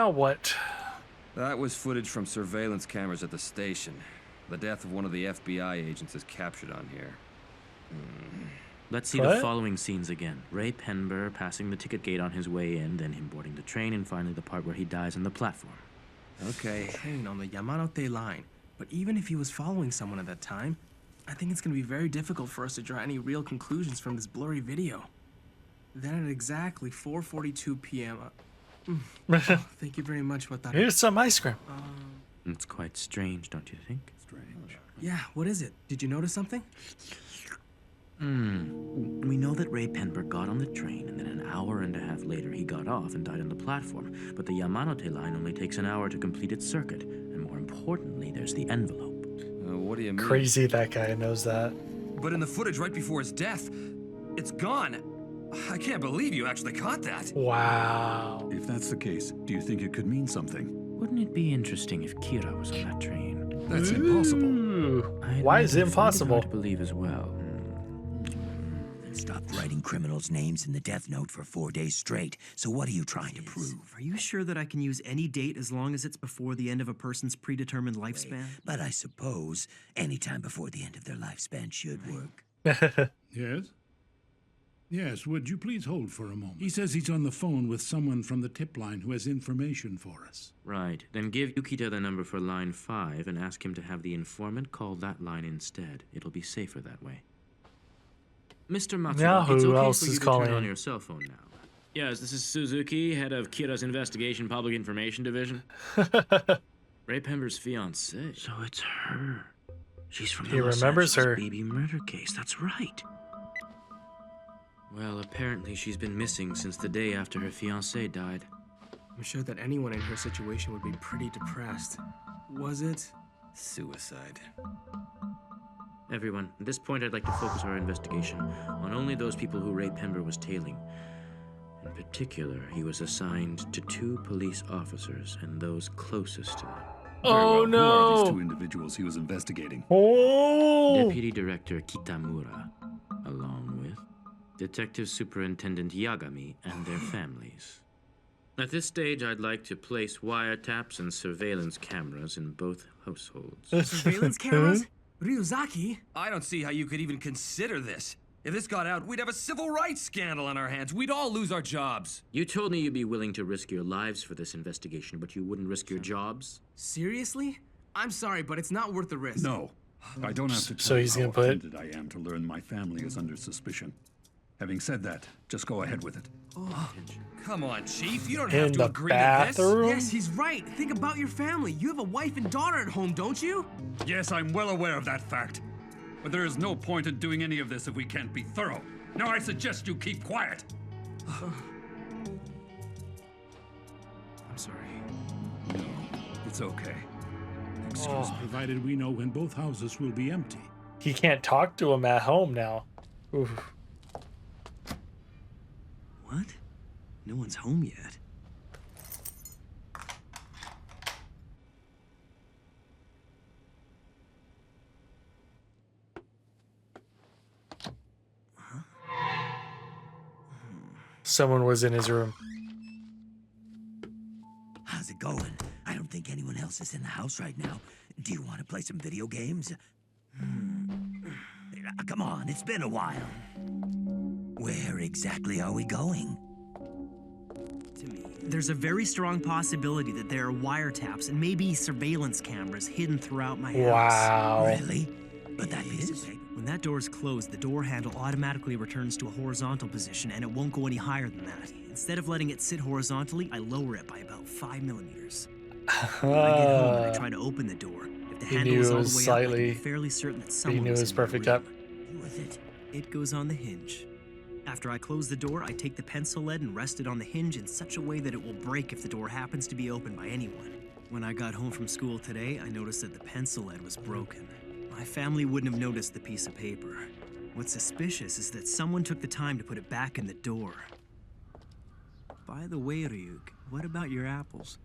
Now what? That was footage from surveillance cameras at the station. The death of one of the FBI agents is captured on here. Let's see the following scenes again. Ray Penber passing the ticket gate on his way in, then him boarding the train, and finally the part where he dies on the platform. Okay. Train on the Yamanote line. But even if he was following someone at that time, I think it's going to be very difficult for us to draw any real conclusions from this blurry video. Then at exactly 4:42 p.m. Thank you very much, Wataru. Here's some ice cream. It's quite strange, don't you think? Strange. Yeah, what is it? Did you notice something? We know that Ray Penber got on the train, and then an hour and a half later he got off and died on the platform. But the Yamanote line only takes an hour to complete its circuit. And more importantly, there's the envelope. What do you mean? Crazy that guy knows that. But in the footage right before his death, it's gone. I can't believe you actually caught that. Wow. If that's the case, do you think it could mean something? Wouldn't it be interesting if Kira was on that train? That's impossible. Ooh. Why is it impossible? To believe as well. Stopped writing criminals' names in the death note for 4 days straight. So what are you trying to prove? Are you sure that I can use any date as long as it's before the end of a person's predetermined lifespan? But I suppose any time before the end of their lifespan should work. Yes? Yes, would you please hold for a moment? He says he's on the phone with someone from the tip line who has information for us. Right. Then give Yukita the number for line 5 and ask him to have the informant call that line instead. It'll be safer that way. Mr. Matsuo, Now it's who okay else for you is to calling? turn on your cell phone now. Yes, this is Suzuki, head of Kira's Investigation Public Information Division. Ray Penber's fiancée. So it's her. She's from He the Los remembers Angeles her. baby murder case. That's right. Well, apparently she's been missing since the day after her fiancé died. I'm sure that anyone in her situation would be pretty depressed. Was it? Suicide. Everyone, at this point I'd like to focus our investigation on only those people who Ray Penber was tailing. In particular, he was assigned to 2 police officers and those closest to him. Oh Who are these 2 no! individuals he was investigating? Oh! Deputy Director Kitamura, along with Detective Superintendent Yagami and their families. At this stage, I'd like to place wiretaps and surveillance cameras in both households. Surveillance cameras? Ryuzaki? I don't see how you could even consider this. If this got out, we'd have a civil rights scandal on our hands. We'd all lose our jobs. You told me you'd be willing to risk your lives for this investigation, but you wouldn't risk your jobs? Seriously? I'm sorry, but it's not worth the risk. No. I don't have to tell So you he's how gonna put- offended I am to learn my family is under suspicion. Having said that, just go ahead with it. Come on, Chief. You don't have In to the agree to bathroom? Yes, he's right. Think about your family. You have a wife and daughter at home, don't you? Yes, I'm well aware of that fact. But there is no point in doing any of this if we can't be thorough. Now I suggest you keep quiet. I'm sorry. No, it's okay. Excuse provided we know when both houses will be empty. He can't talk to him at home now. Oof. What? No one's home yet. Someone was in his room. How's it going? I don't think anyone else is in the house right now. Do you want to play some video games? Come on, it's been a while. Where exactly are we going? There's a very strong possibility that there are wiretaps and maybe surveillance cameras hidden throughout my house. Wow. Really? But that piece of paper... When that door is closed, the door handle automatically returns to a horizontal position and it won't go any higher than that. Instead of letting it sit horizontally, I lower it by about 5 millimeters. When I get home and I try to open the door, if the He handle knew is it all was the way slightly- up, I can be fairly certain that He someone knew it was was in my perfect room. up. Was it? It goes on the hinge. After I close the door, I take the pencil lead and rest it on the hinge in such a way that it will break if the door happens to be opened by anyone. When I got home from school today, I noticed that the pencil lead was broken. My family wouldn't have noticed the piece of paper. What's suspicious is that someone took the time to put it back in the door. By the way, Ryuk, what about your apples?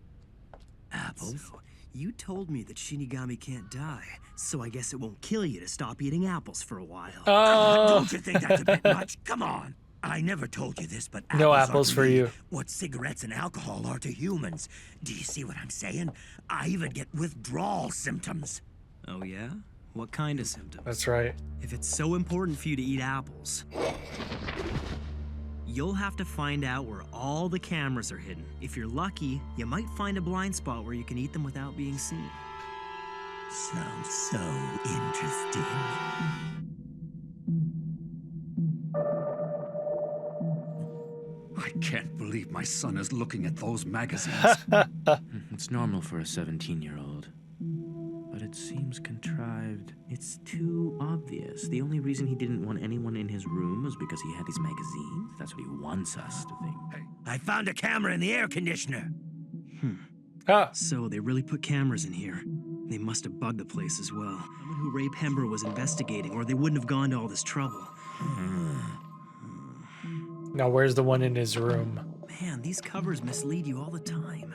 Apples? So, you told me that Shinigami can't die, so I guess it won't kill you to stop eating apples for a while. Oh, Don't you think that's a bit much? Come on. I never told you this, but No are apples to for me you. what cigarettes and alcohol are to humans. Do you see what I'm saying? I even get withdrawal symptoms. Oh, yeah? What kind of symptoms? That's right. If it's so important for you to eat apples, you'll have to find out where all the cameras are hidden. If you're lucky, you might find a blind spot where you can eat them without being seen. Sounds so interesting. I can't believe my son is looking at those magazines. It's normal for a 17-year-old. But it seems contrived. It's too obvious. The only reason he didn't want anyone in his room was because he had his magazines. That's what he wants us to think. I found a camera in the air conditioner. Ah, So they really put cameras in here. They must have bugged the place as well. Someone who Ray Pember was investigating, or they wouldn't have gone to all this trouble. now where's the one in his room? Man, these covers mislead you all the time.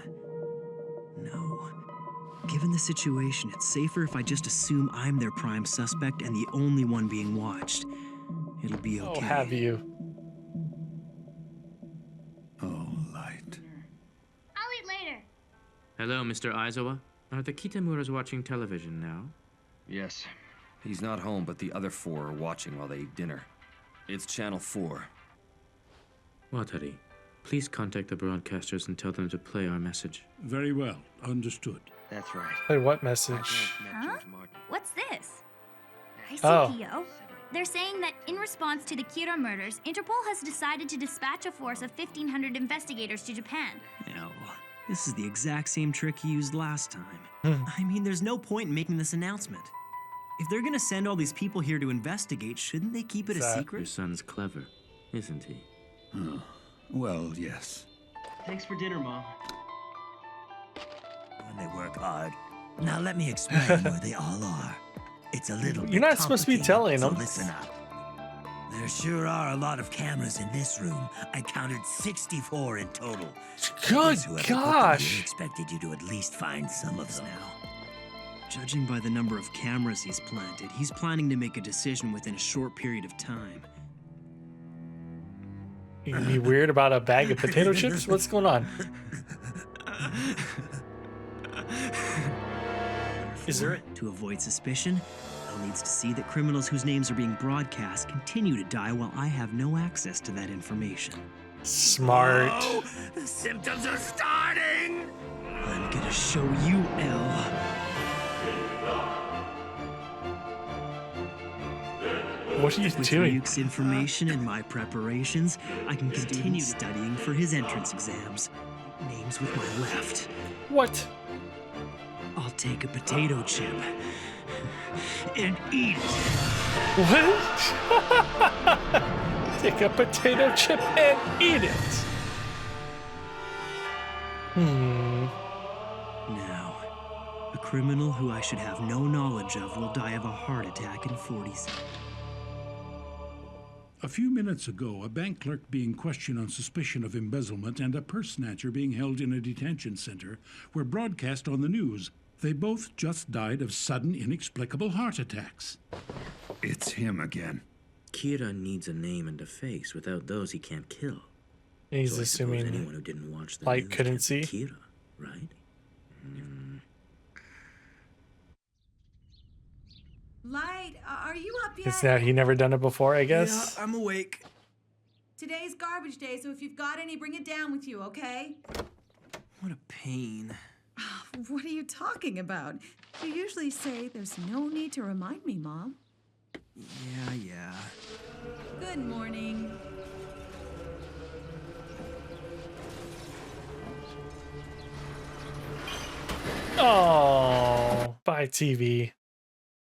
No. Given the situation, it's safer if I just assume I'm their prime suspect and the only one being watched. It'll be okay. Oh, have you? Oh, light. I'll eat later. Hello, Mr. Aizawa. Are the Kitamuras watching television now? Yes. He's not home, but the other four are watching while they eat dinner. It's Channel 4. Watari, please contact the broadcasters and tell them to play our message. Very well. Understood. That's right. Wait, what message? Huh? What's this? I see, Oh. Kyo. They're saying that in response to the Kira murders, Interpol has decided to dispatch a force of 1,500 investigators to Japan. Hell, this is the exact same trick he used last time. I mean, there's no point in making this announcement. If they're gonna send all these people here to investigate, shouldn't they keep it a That- Your secret? son's clever, isn't he? Well, yes. Thanks for dinner, Mom. When they work hard. Now let me explain where they all are. It's a little bit You're not supposed to be complicated, telling so them. listen up. There sure are a lot of cameras in this room. I counted 64 in total. Good Guess whoever put them here gosh. expected you to at least find some of them. Now, judging by the number of cameras he's planted, he's planning to make a decision within a short period of time. You gonna be weird about a bag of potato chips? What's going on? Is there? To avoid suspicion, Bell needs to see that criminals whose names are being broadcast continue to die while I have no access to that information. Smart. Oh, the symptoms are starting! I'm gonna show you, Elle. What are you With doing? Ryuk's information and my preparations, I can continue studying for his entrance exams. Names with my left. What? I'll take a potato chip and eat it. What? Take a potato chip and eat it. Now, a criminal who I should have no knowledge of will die of a heart attack in 40 seconds. A few minutes ago, a bank clerk being questioned on suspicion of embezzlement and a purse snatcher being held in a detention center were broadcast on the news. They both just died of sudden, inexplicable heart attacks. It's him again. Kira needs a name and a face. Without those, he can't kill. He's So I suppose anyone assuming who didn't watch the Light news couldn't can't see? be Kira, right? Light, are you up yet? it's that he never done it before, I guess. Yeah, I'm awake. Today's garbage day, so if you've got any, bring it down with you, okay? What a pain. What are you talking about? You usually say there's no need to remind me, Mom. Yeah. Good morning. Oh, bye TV.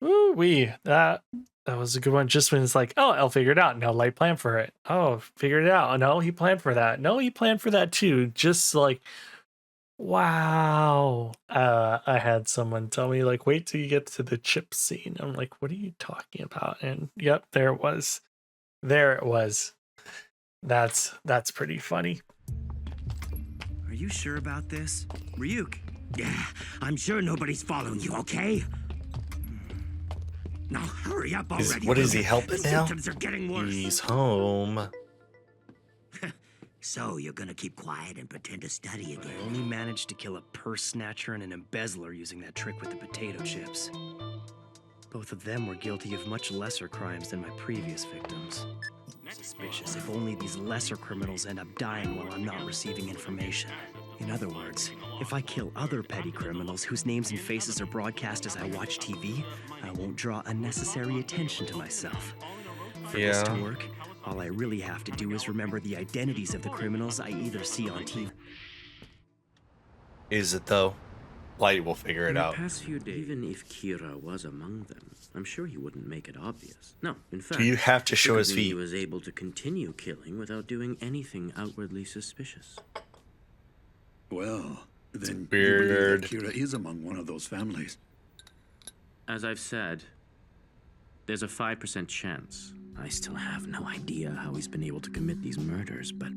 Woo wee. That was a good one. Just when it's like, oh, I'll figure it out. No, Light planned for it. Oh, figured it out. No, he planned for that. No, he planned for that too. Just like, wow. I had someone tell me like, wait till you get to the chip scene. I'm like, what are you talking about? And yep, there it was. There it was. That's pretty funny. Are you sure about this? Ryuk, Yeah, I'm sure nobody's following you, okay? Now hurry up already. What is will he you? helping The now? symptoms are getting worse. He's home. So you're gonna keep quiet and pretend to study again? I only managed to kill a purse snatcher and an embezzler using that trick with the potato chips. Both of them were guilty of much lesser crimes than my previous victims. Suspicious if only these lesser criminals end up dying while I'm not receiving information. In other words, if I kill other petty criminals whose names and faces are broadcast as I watch TV, I won't draw unnecessary attention to myself. For this to work, all I really have to do is remember the identities of the criminals I either see on TV. Is it though? Light will figure it In the out. past few days, even if Kira was among them, I'm sure he wouldn't make it obvious. No, in fact, Do you have to show his because feet? He was able to continue killing without doing anything outwardly suspicious. Well, then Weird. you believe that Kira is among one of those families. As I've said, there's a 5% chance. I still have no idea how he's been able to commit these murders, but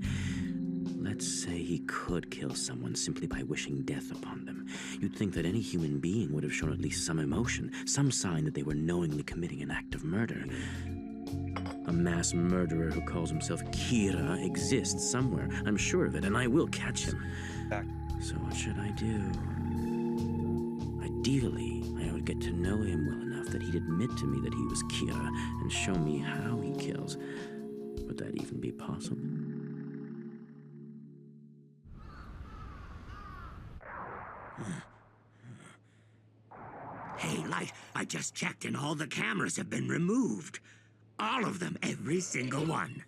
let's say he could kill someone simply by wishing death upon them. You'd think that any human being would have shown at least some emotion, some sign that they were knowingly committing an act of murder. A mass murderer who calls himself Kira exists somewhere. I'm sure of it, and I will catch him. So what should I do? Ideally, I would get to know him well enough that he'd admit to me that he was Kira and show me how he kills. Would that even be possible? Hey, Light, I just checked and all the cameras have been removed. All of them, every single one.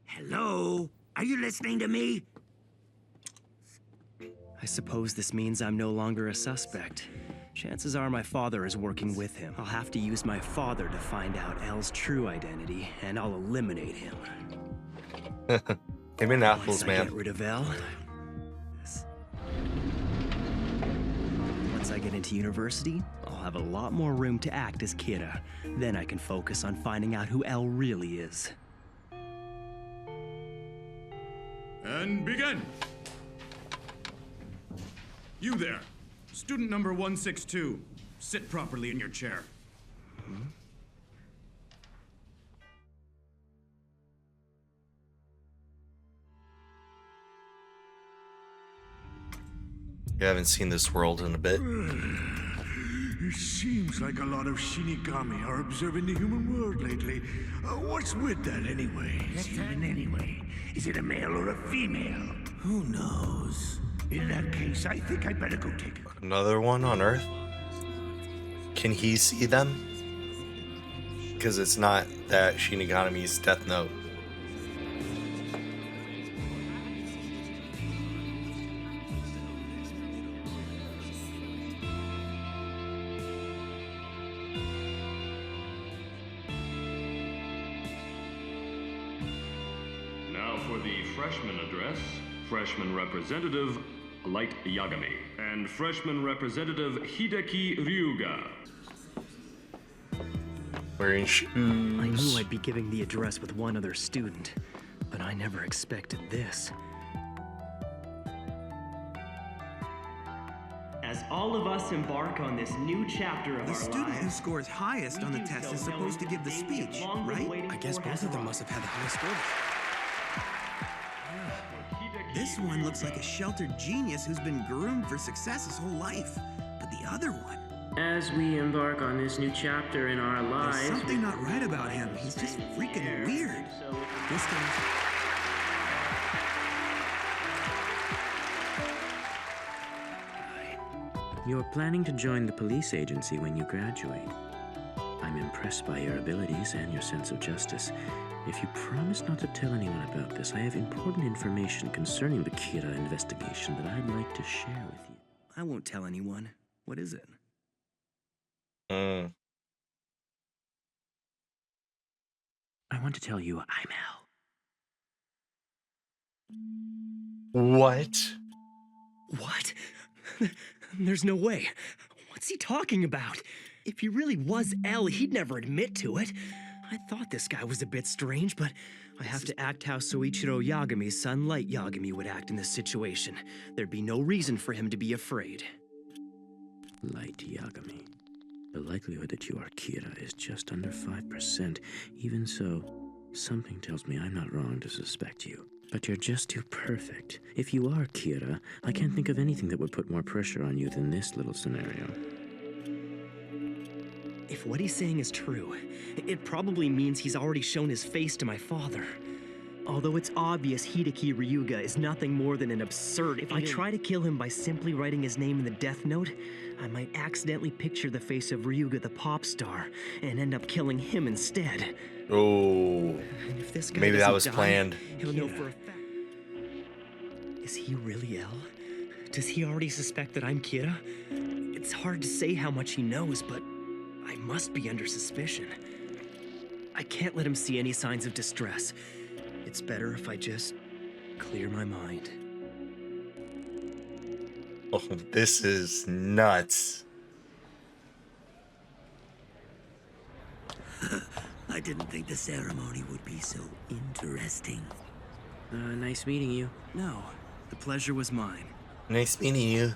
Hello? Are you listening to me? I suppose this means I'm no longer a suspect. Chances are my father is working with him. I'll have to use my father to find out El's true identity, and I'll eliminate him. Him and apples, Once I man. get rid of El, once I get into university, I'll have a lot more room to act as Kira. Then I can focus on finding out who El really is. And begin! You there, student number 162. Sit properly in your chair. You haven't seen this world in a bit. It seems like a lot of Shinigami are observing the human world lately. What's with that anyway? Anyway, is it a male or a female? Who knows? In that case, I think I'd better go take it. Another one on Earth? Can he see them? Because it's not that Shinigami's Death Note. Now for the freshman address, freshman representative Light Yagami and freshman representative Hideki Ryuga. Wearing shoes. I knew I'd be giving the address with one other student, but I never expected this. As all of us embark on this new chapter of The our student who lives, scores highest on the test is supposed to give the speech, right? I guess both of them must have had the highest score. This one looks like a sheltered genius who's been groomed for success his whole life. But the other one, As we embark on this new chapter in our lives, there's something not right about him. He's just freaking weird. This guy's... You're planning to join the police agency when you graduate. I'm impressed by your abilities and your sense of justice. If you promise not to tell anyone about this, I have important information concerning the Kira investigation that I'd like to share with you. I won't tell anyone. What is it? I want to tell you I'm Al. What? What? There's no way. What's he talking about? If he really was El, he'd never admit to it. I thought this guy was a bit strange, but I have to act how Soichiro Yagami's son Light Yagami would act in this situation. There'd be no reason for him to be afraid. Light Yagami. The likelihood that you are Kira is just under 5%. Even so, something tells me I'm not wrong to suspect you. But you're just too perfect. If you are Kira, I can't think of anything that would put more pressure on you than this little scenario. If what he's saying is true, it probably means he's already shown his face to my father. Although it's obvious Hideki Ryuga is nothing more than an absurd... If I try to kill him by simply writing his name in the death note, I might accidentally picture the face of Ryuga the pop star and end up killing him instead. Oh, And if this guy maybe that doesn't was die, planned. He'll know for a fact. Is he really L? Does he already suspect that I'm Kira? It's hard to say how much he knows, but I must be under suspicion. I can't let him see any signs of distress. It's better if I just clear my mind. Oh, this is nuts. I didn't think the ceremony would be so interesting. Nice meeting you. No, the pleasure was mine. Nice meeting you.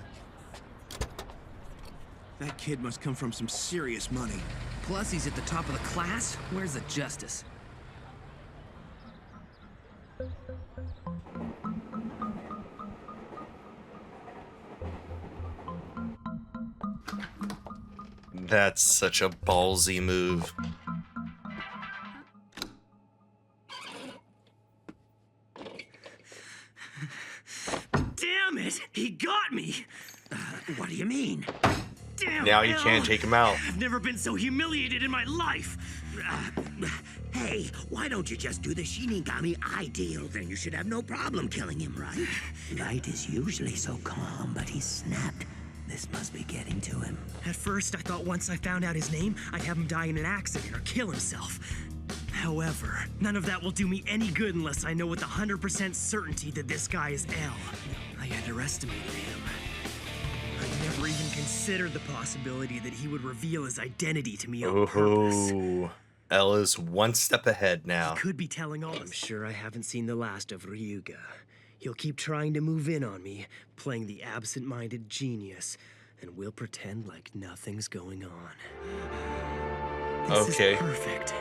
That kid must come from some serious money. Plus, he's at the top of the class. Where's the justice? That's such a ballsy move. Damn it! He got me! What do you mean? Damn Now you hell. can't take him out. I've never been so humiliated in my life! Hey, why don't you just do the Shinigami ideal? Then you should have no problem killing him, right? Light is usually so calm, but he snapped. This must be getting to him. At first, I thought once I found out his name, I'd have him die in an accident or kill himself. However, none of that will do me any good unless I know with 100% certainty that this guy is L. I underestimated him. I never even considered the possibility that he would reveal his identity to me on purpose. Oh, L is one step ahead now. He could be telling all. I'm sure I haven't seen the last of Ryuga. He'll keep trying to move in on me, playing the absent-minded genius, and we'll pretend like nothing's going on. This is perfect.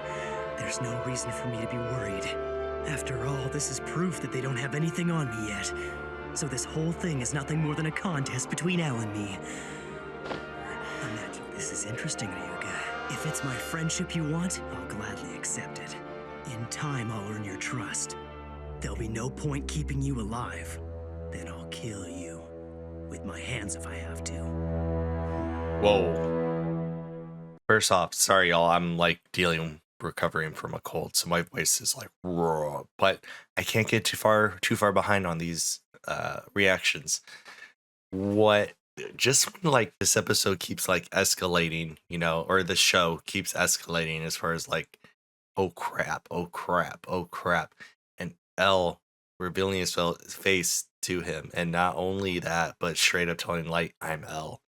There's no reason for me to be worried. After all, this is proof that they don't have anything on me yet. So this whole thing is nothing more than a contest between L and me. Imagine this is interesting, Ryuga. If it's my friendship you want, I'll gladly accept it. In time, I'll earn your trust. There'll be no point keeping you alive. Then I'll kill you. With my hands if I have to. Whoa. First off, sorry y'all, I'm like recovering from a cold, so my voice is like raw, but I can't get too far behind on these reactions. Just when like this episode keeps like escalating, you know, or the show keeps escalating as far as like, oh crap, and L revealing his face to him, and not only that, but straight up telling Light, I'm L,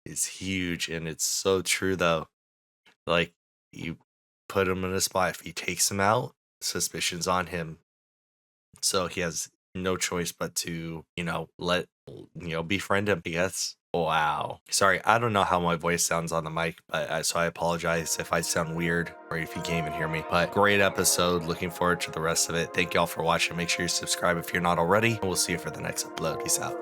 is huge. And it's so true though. Like, you put him in a spot, if he takes him out, suspicion's on him, so he has no choice but to, you know, befriend him, I guess. Wow. Sorry, I don't know how my voice sounds on the mic, but so I apologize if I sound weird or if you can't even hear me. But great episode. Looking forward to the rest of it. Thank y'all for watching. Make sure you subscribe if you're not already. And we'll see you for the next upload. Peace out.